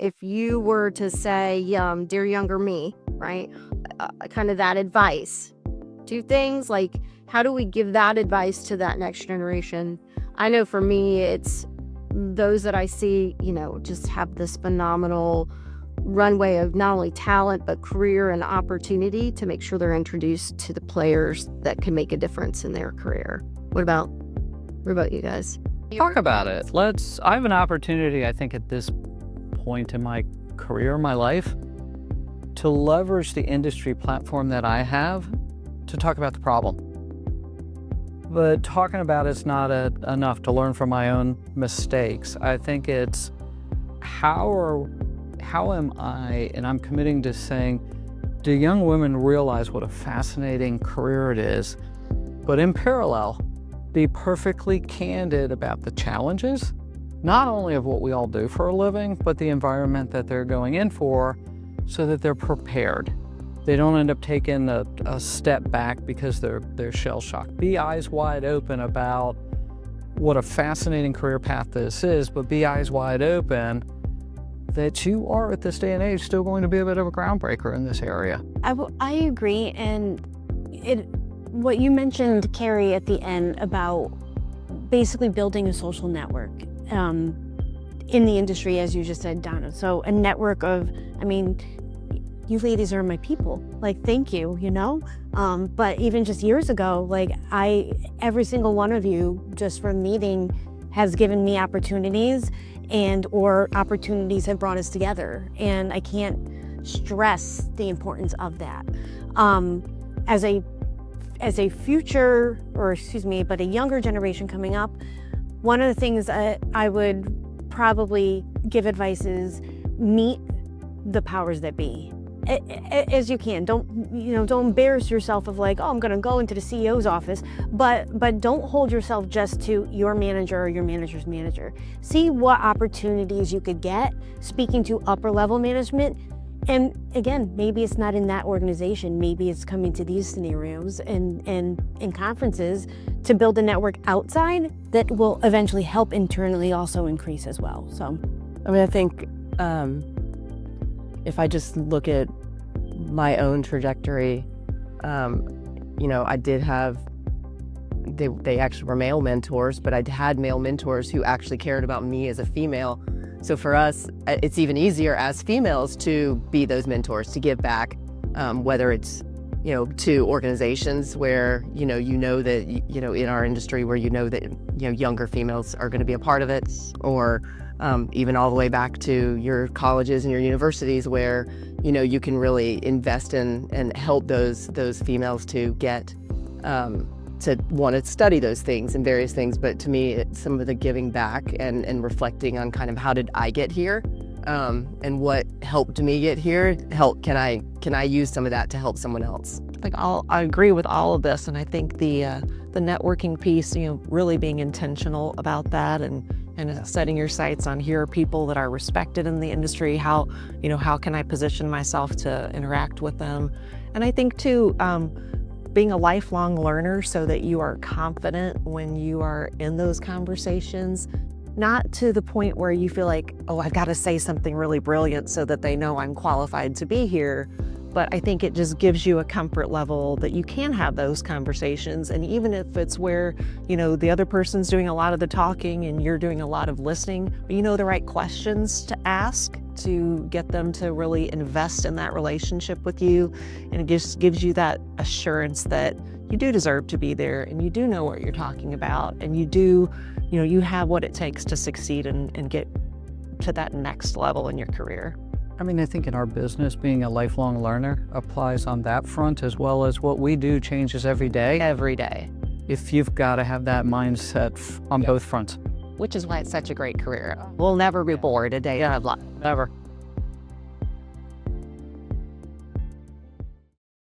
if you were to say, dear younger me, right, kind of that advice, two things, like how do we give that advice to that next generation? I know for me, it's those that I see, just have this phenomenal runway of not only talent, but career and opportunity to make sure they're introduced to the players that can make a difference in their career. What about you guys? Talk about it. I have an opportunity, I think, at this point in my career, my life, to leverage the industry platform that I have to talk about the problem. But talking about it's not enough to learn from my own mistakes. I think it's how am I, and I'm committing to saying, do young women realize what a fascinating career it is, but in parallel, be perfectly candid about the challenges, not only of what we all do for a living, but the environment that they're going in for, so that they're prepared. They don't end up taking a step back because they're shell-shocked. Be eyes wide open about what a fascinating career path this is, but be eyes wide open that you are, at this day and age, still going to be a bit of a groundbreaker in this area. I agree, and what you mentioned, Kerry, at the end about basically building a social network in the industry, as you just said, Donna. So a network of, you ladies are my people. Like, thank you, But even just years ago, every single one of you, just from meeting, has given me opportunities or opportunities have brought us together. And I can't stress the importance of that. As a future, but a younger generation coming up, one of the things that I would probably give advice is meet the powers that be. As you can. Don't embarrass yourself of I'm gonna go into the CEO's office, but don't hold yourself just to your manager or your manager's manager. See what opportunities you could get speaking to upper level management. And again, maybe it's not in that organization, maybe it's coming to these scenarios and in conferences to build a network outside that will eventually help internally also increase as well. So, I think if I just look at my own trajectory, I did have, they actually were male mentors, but I had male mentors who actually cared about me as a female. So for us, it's even easier as females to be those mentors, to give back, whether it's, to organizations where, that, in our industry where that, younger females are going to be a part of it, or even all the way back to your colleges and your universities where, you can really invest in and help those females to get, to want to study those things and various things. But to me, it's some of the giving back and reflecting on kind of how did I get here, and what helped me get here. Can I use some of that to help someone else? I agree with all of this, and I think the networking piece, really being intentional about that and setting your sights on here are people that are respected in the industry. How can I position myself to interact with them? And I think too, being a lifelong learner so that you are confident when you are in those conversations, not to the point where you feel like, oh, I've got to say something really brilliant so that they know I'm qualified to be here. But I think it just gives you a comfort level that you can have those conversations. And even if it's where, the other person's doing a lot of the talking and you're doing a lot of listening, but you know the right questions to ask to get them to really invest in that relationship with you. And it just gives you that assurance that you do deserve to be there and you do know what you're talking about and you do, you have what it takes to succeed and get to that next level in your career. I think in our business, being a lifelong learner applies on that front, as well as what we do changes every day. Every day. If you've got to have that mindset on both fronts. Which is why it's such a great career. We'll never be bored a day in our life. Never.